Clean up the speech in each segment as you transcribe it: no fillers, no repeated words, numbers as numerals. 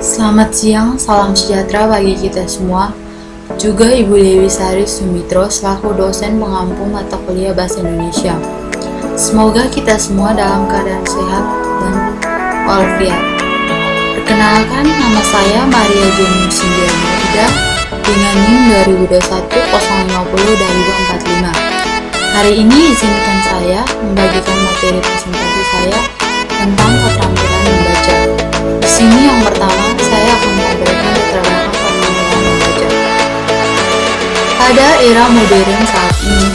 Selamat siang, salam sejahtera bagi kita semua. Juga Ibu Dewi Sari Sumitro selaku dosen pengampu mata kuliah Bahasa Indonesia. Semoga kita semua dalam keadaan sehat dan walafiat. Perkenalkan, nama saya Maria Jeni Sindianuida dengan NIM 2021-050-245. Hari ini izinkan saya membagikan materi presentasi saya tentang keterampilan membaca. Di sini yang pertama, saya akan memberikan latar belakang keterampilan membaca. Pada era modern saat ini,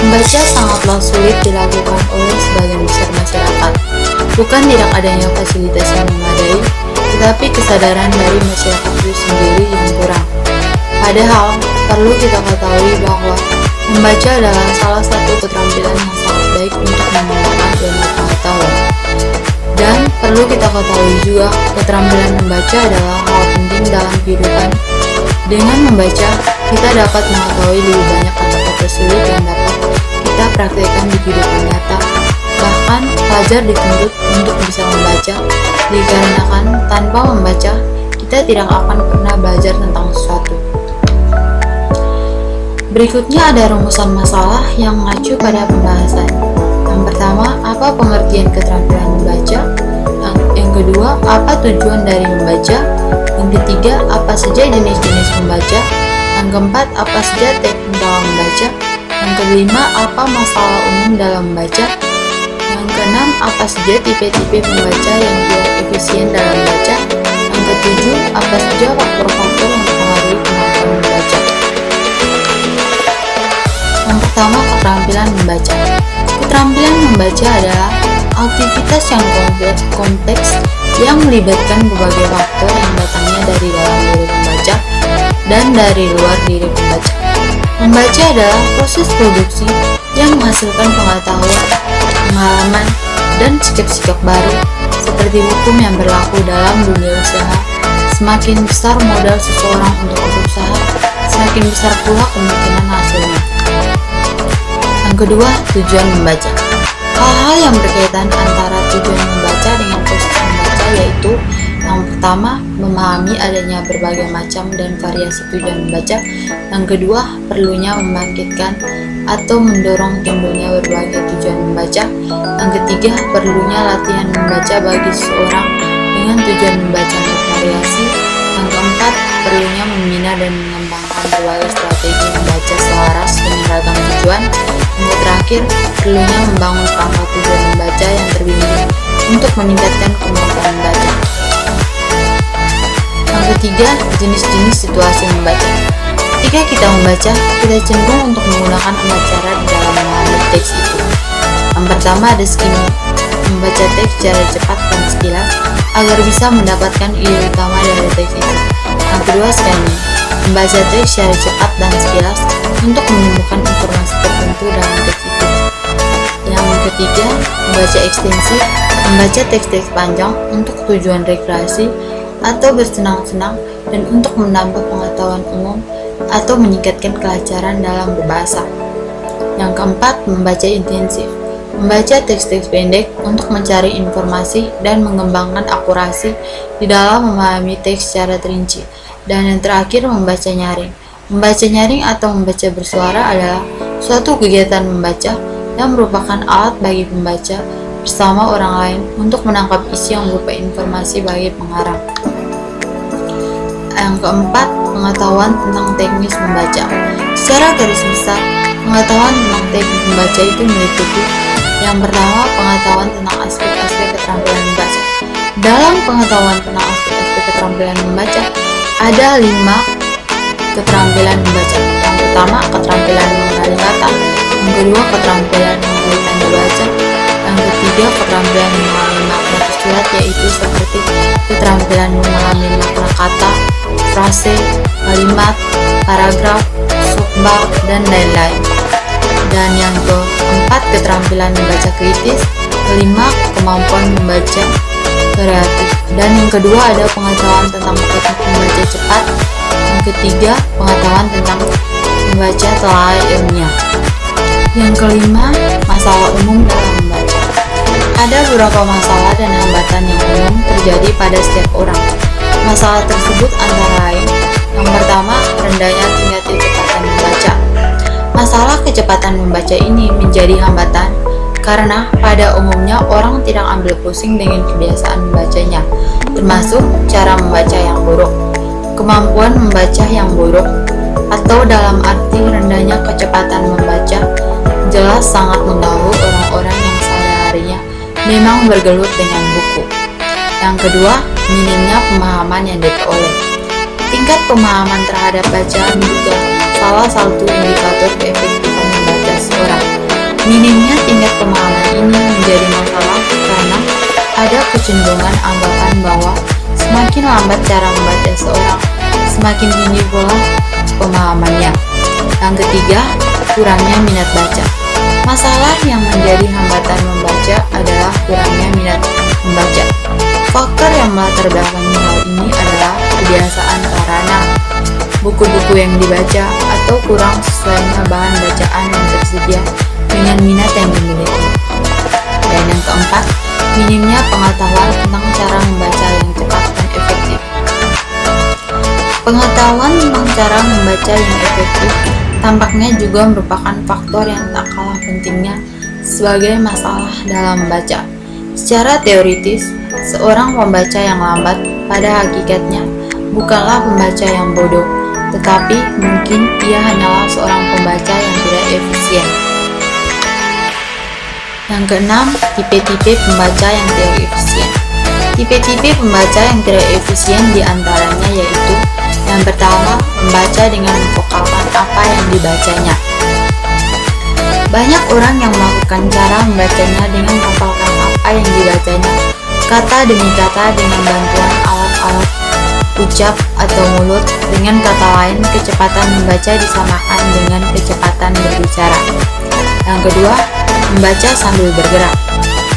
membaca sangatlah sulit dilakukan oleh sebagian besar masyarakat. Bukan tidak adanya fasilitas yang memadai, tetapi kesadaran dari masyarakat itu sendiri yang kurang. Padahal, perlu kita ketahui bahwa membaca adalah salah satu keterampilan yang sangat baik untuk mengembangkan ilmu pengetahuan. Dan perlu kita ketahui juga, keterampilan membaca adalah hal penting dalam kehidupan. Dengan membaca, kita dapat mengetahui lebih banyak kata-kata sulit yang dapat kita praktekkan di kehidupan nyata. Bahkan, pelajar dituntut untuk bisa membaca, dikarenakan tanpa membaca, kita tidak akan pernah belajar tentang sesuatu. Berikutnya ada rumusan masalah yang mengacu pada pembahasan. Yang pertama, apa pengertian keterampilan membaca? Yang kedua, apa tujuan dari membaca? Yang ketiga, apa saja jenis-jenis membaca? Yang keempat, apa saja teknik dalam membaca? Yang kelima, apa masalah umum dalam membaca? Yang keenam, apa saja tipe-tipe pembaca yang tidak efisien dalam membaca? Yang ketujuh, apa saja faktor-faktor yang mempengaruhi kemampuan membaca? Yang pertama, keterampilan membaca. Keterampilan membaca adalah aktivitas yang kompleks yang melibatkan berbagai faktor yang datangnya dari dalam diri pembaca dan dari luar diri pembaca. Membaca adalah proses produksi yang menghasilkan pengetahuan, pengalaman, dan sikap-sikap baru seperti hukum yang berlaku dalam dunia usaha. Semakin besar modal seseorang untuk berusaha, semakin besar pula kemungkinan hasilnya. Yang kedua, tujuan membaca. Hal-hal yang berkaitan antara tujuan membaca dengan proses membaca yaitu yang pertama, memahami adanya berbagai macam dan variasi tujuan membaca. Yang kedua, perlunya membangkitkan atau mendorong timbulnya berbagai tujuan membaca. Yang ketiga, perlunya latihan membaca bagi seseorang dengan tujuan membaca bervariasi. Yang keempat, perlunya membina dan mengembangkan berbagai strategi membaca selaras dengan ragam tujuan. Yang terakhir, perlunya membangun perangkat tujuan membaca yang terbimbing untuk meningkatkan kemampuan membaca. Yang ketiga, jenis-jenis situasi membaca. Ketika kita membaca, kita cenderung untuk menggunakan 4 cara di dalam memahami teks itu. Yang pertama ada skimming, membaca teks secara cepat dan sekilas agar bisa mendapatkan ide utama dari teks itu. Yang kedua scanning, membaca teks secara cepat dan sekilas untuk menemukan informasi tertentu dalam teks itu. Yang ketiga, membaca ekstensif, membaca teks-teks panjang untuk tujuan rekreasi atau bersenang-senang dan untuk menambah pengetahuan umum atau meningkatkan kelancaran dalam berbahasa. Yang keempat, membaca intensif, membaca teks-teks pendek untuk mencari informasi dan mengembangkan akurasi di dalam memahami teks secara terinci. Dan yang terakhir, membaca nyaring. Membaca nyaring atau membaca bersuara adalah suatu kegiatan membaca yang merupakan alat bagi pembaca bersama orang lain untuk menangkap isi yang berupa informasi bagi pengarang. Yang keempat, pengetahuan tentang teknis membaca. Secara garis besar, pengetahuan tentang teknik membaca itu meliputi yang pertama, pengetahuan tentang aspek-aspek keterampilan membaca. Dalam pengetahuan tentang aspek-aspek keterampilan membaca, ada 5 keterampilan membaca. Yang pertama, keterampilan mengenali kata. Yang kedua, keterampilan mengenali tanda baca. Yang ketiga, keterampilan memahami makna surat, yaitu seperti keterampilan memahami makna kata, frase, kalimat, paragraf, subbab, dan lain-lain. Dan yang keempat, keterampilan membaca kritis. Kelima, kemampuan membaca kreatif. Dan yang kedua ada pengetahuan tentang teknik membaca cepat. Yang ketiga, pengetahuan tentang membaca telah ilmiah. Yang kelima, masalah umum dalam membaca. Ada beberapa masalah dan hambatan yang umum terjadi pada setiap orang. Masalah tersebut antara lain: yang pertama, rendahnya tingkat kecepatan membaca. Masalah kecepatan membaca ini menjadi hambatan karena pada umumnya orang tidak ambil pusing dengan kebiasaan membacanya, termasuk cara membaca yang buruk, kemampuan membaca yang buruk, atau dalam arti rendahnya kecepatan membaca jelas sangat mengganggu orang-orang yang sehari-harinya memang bergelut dengan buku. Yang kedua, minimnya pemahaman yang diperoleh. Tingkat pemahaman terhadap bacaan juga salah satu indikator keefektifan membaca seorang. Minimnya tingkat pemahaman ini menjadi masalah karena ada kecenderungan anggapan bahwa semakin lambat cara membaca seorang, semakin tinggi pula pemahamannya. Yang ketiga, kurangnya minat baca. Masalah yang menjadi hambatan membaca adalah kurangnya minat membaca. Faktor yang melatar belakangi hal ini adalah kebiasaan karena buku-buku yang dibaca atau kurang sesuainya bahan bacaan yang tersedia dengan minat yang dimiliki. Dan yang keempat, minimnya pengetahuan tentang cara membaca yang cepat dan efektif. Pengetahuan tentang cara membaca yang efektif tampaknya juga merupakan faktor yang tak kalah pentingnya sebagai masalah dalam membaca. Secara teoritis, seorang pembaca yang lambat pada hakikatnya bukanlah pembaca yang bodoh, tetapi mungkin ia hanyalah seorang pembaca yang tidak efisien. Yang keenam, tipe-tipe pembaca yang tidak efisien. Tipe-tipe pembaca yang tidak efisien diantaranya yaitu: yang pertama, membaca dengan memfokalkan apa yang dibacanya. Banyak orang yang melakukan cara membacanya dengan menghafalkan apa yang dibacanya, kata demi kata dengan bantuan alat-alat ucap atau mulut. Dengan kata lain, kecepatan membaca disamakan dengan kecepatan berbicara. Yang kedua, membaca sambil bergerak.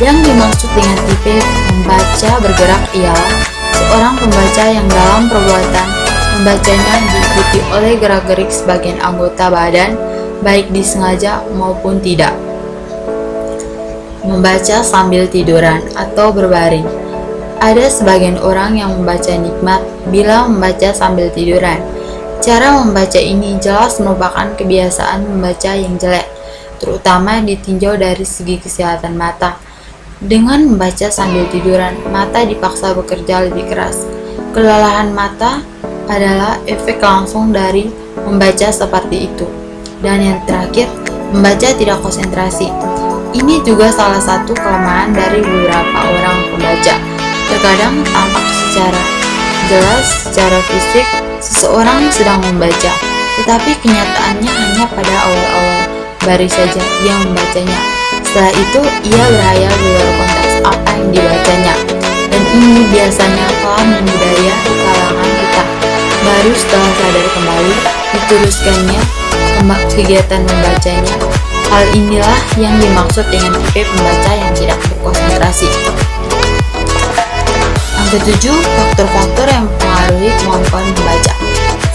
Yang dimaksud dengan tipe membaca bergerak ialah seorang pembaca yang dalam perbuatan membacanya diikuti oleh gerak-gerik sebagian anggota badan, baik disengaja maupun tidak. Membaca sambil tiduran atau berbaring. Ada sebagian orang yang membaca nikmat bila membaca sambil tiduran. Cara membaca ini jelas merupakan kebiasaan membaca yang jelek, terutama ditinjau dari segi kesehatan mata. Dengan membaca sambil tiduran, mata dipaksa bekerja lebih keras. Kelelahan mata adalah efek langsung dari membaca seperti itu. Dan yang terakhir, membaca tidak konsentrasi. Ini juga salah satu kelemahan dari beberapa orang pembaca. Terkadang tampak secara jelas secara fisik seseorang sedang membaca, tetapi kenyataannya hanya pada awal-awal baris saja ia membacanya. Setelah itu, ia berhayal di luar konteks apa yang dibacanya. Dan ini biasanya telah membudaya di kalangan kita. Baru setelah sadar kembali, diteruskannya kegiatan membacanya. Hal inilah yang dimaksud dengan tipe pembaca yang tidak berkonsentrasi. Yang ketujuh, faktor-faktor yang mempengaruhi kemampuan membaca.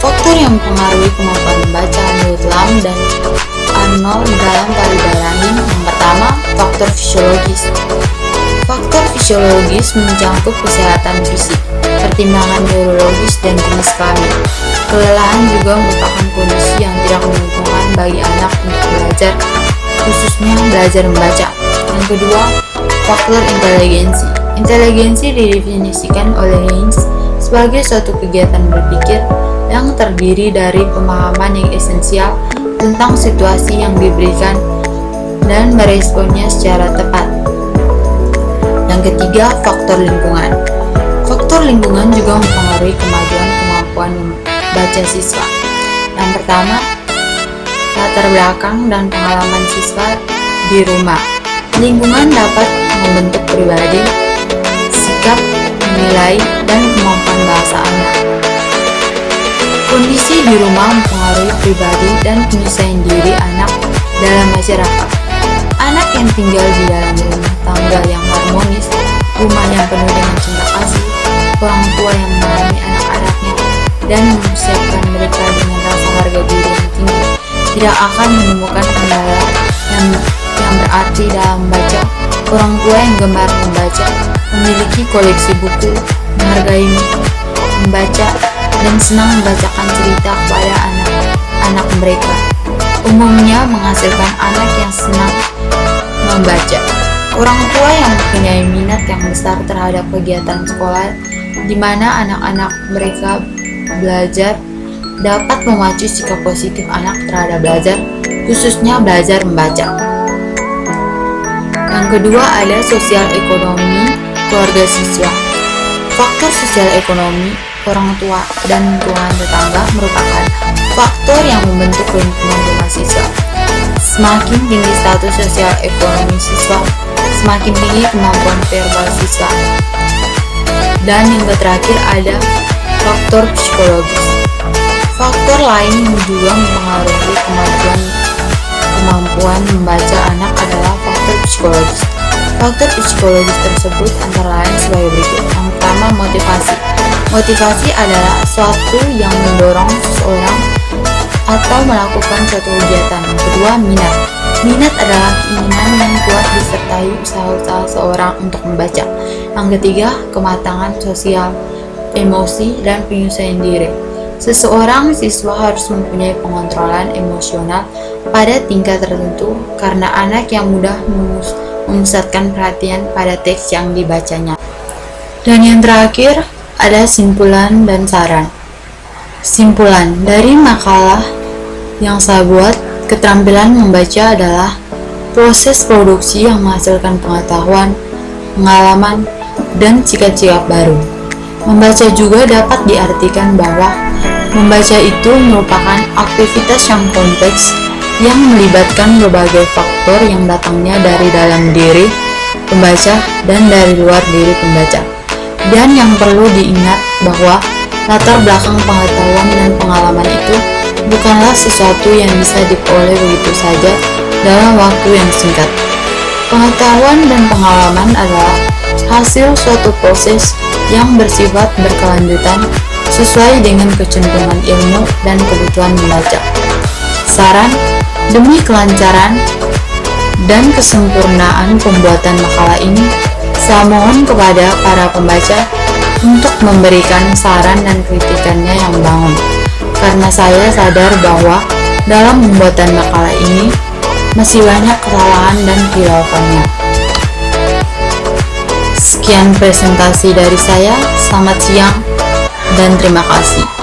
Faktor yang mempengaruhi kemampuan membaca menurut Lam dan Arnold dalam paribarannya. Yang pertama, faktor fisiologis. Faktor fisiologis mencakup kesehatan fisik, pertimbangan neurologis, dan jenis kelamin. Kelelahan juga merupakan kondisi yang tidak menguntungkan bagi anak untuk belajar, khususnya belajar membaca. Yang kedua, faktor inteligensi. Inteligensi didefinisikan oleh Haynes sebagai suatu kegiatan berpikir yang terdiri dari pemahaman yang esensial tentang situasi yang diberikan dan meresponnya secara tepat. Yang ketiga, faktor lingkungan. Faktor lingkungan juga mempengaruhi kemajuan kemampuan membaca siswa. Yang pertama, latar belakang dan pengalaman siswa di rumah. Lingkungan dapat membentuk pribadi, sikap, nilai, dan kemampuan bahasa anak. Kondisi di rumah mempengaruhi pribadi dan penyesuaian diri anak dalam masyarakat. Anak yang tinggal di dalam rumah tangga yang harmonis, rumah yang penuh dengan cinta kasih, orang tua yang memahami anak-anaknya dan mempersiapkan mereka dengan rasa harga diri yang tinggi, tidak akan menemukan kendala yang berarti dalam membaca. Orang tua yang gemar membaca, memiliki koleksi buku, menghargai membaca dan senang membacakan cerita kepada anak-anak mereka. Umumnya menghasilkan anak yang senang membaca. Orang tua yang mempunyai minat yang besar terhadap kegiatan sekolah di mana anak-anak mereka belajar dapat memacu sikap positif anak terhadap belajar, khususnya belajar membaca. Yang kedua ada sosial ekonomi keluarga siswa. Faktor sosial ekonomi, orang tua, dan lingkungan tetangga merupakan faktor yang membentuk lingkungan rumah siswa. Semakin tinggi status sosial ekonomi siswa, semakin tinggi kemampuan verbal siswa. Dan yang terakhir ada faktor psikologis. Faktor lain yang juga mempengaruhi kemampuan membaca anak adalah faktor psikologis. Faktor psikologis tersebut antara lain sebagai berikut. Yang pertama, motivasi. Motivasi adalah suatu yang mendorong seseorang atau melakukan suatu kegiatan. Yang kedua, minat. Minat adalah keinginan yang kuat disertai usaha-usaha seorang untuk membaca. Yang ketiga, kematangan sosial, emosi, dan penyesuaian diri. Seseorang siswa harus mempunyai pengontrolan emosional pada tingkat tertentu karena anak yang mudah memusatkan perhatian pada teks yang dibacanya. Dan yang terakhir, ada simpulan dan saran. Simpulan dari makalah yang saya buat, keterampilan membaca adalah proses produksi yang menghasilkan pengetahuan, pengalaman, dan sikap-sikap baru. Membaca juga dapat diartikan bahwa membaca itu merupakan aktivitas yang kompleks yang melibatkan berbagai faktor yang datangnya dari dalam diri pembaca dan dari luar diri pembaca. Dan yang perlu diingat bahwa latar belakang pengetahuan dan pengalaman itu bukanlah sesuatu yang bisa diperoleh begitu saja dalam waktu yang singkat. Pengetahuan dan pengalaman adalah hasil suatu proses yang bersifat berkelanjutan sesuai dengan kecenderungan ilmu dan kebutuhan membaca. Saran, demi kelancaran dan kesempurnaan pembuatan makalah ini, saya mohon kepada para pembaca untuk memberikan saran dan kritikannya yang membangun, karena saya sadar bahwa dalam pembuatan makalah ini masih banyak kesalahan dan kehilafannya. Sekian presentasi dari saya, selamat siang dan terima kasih.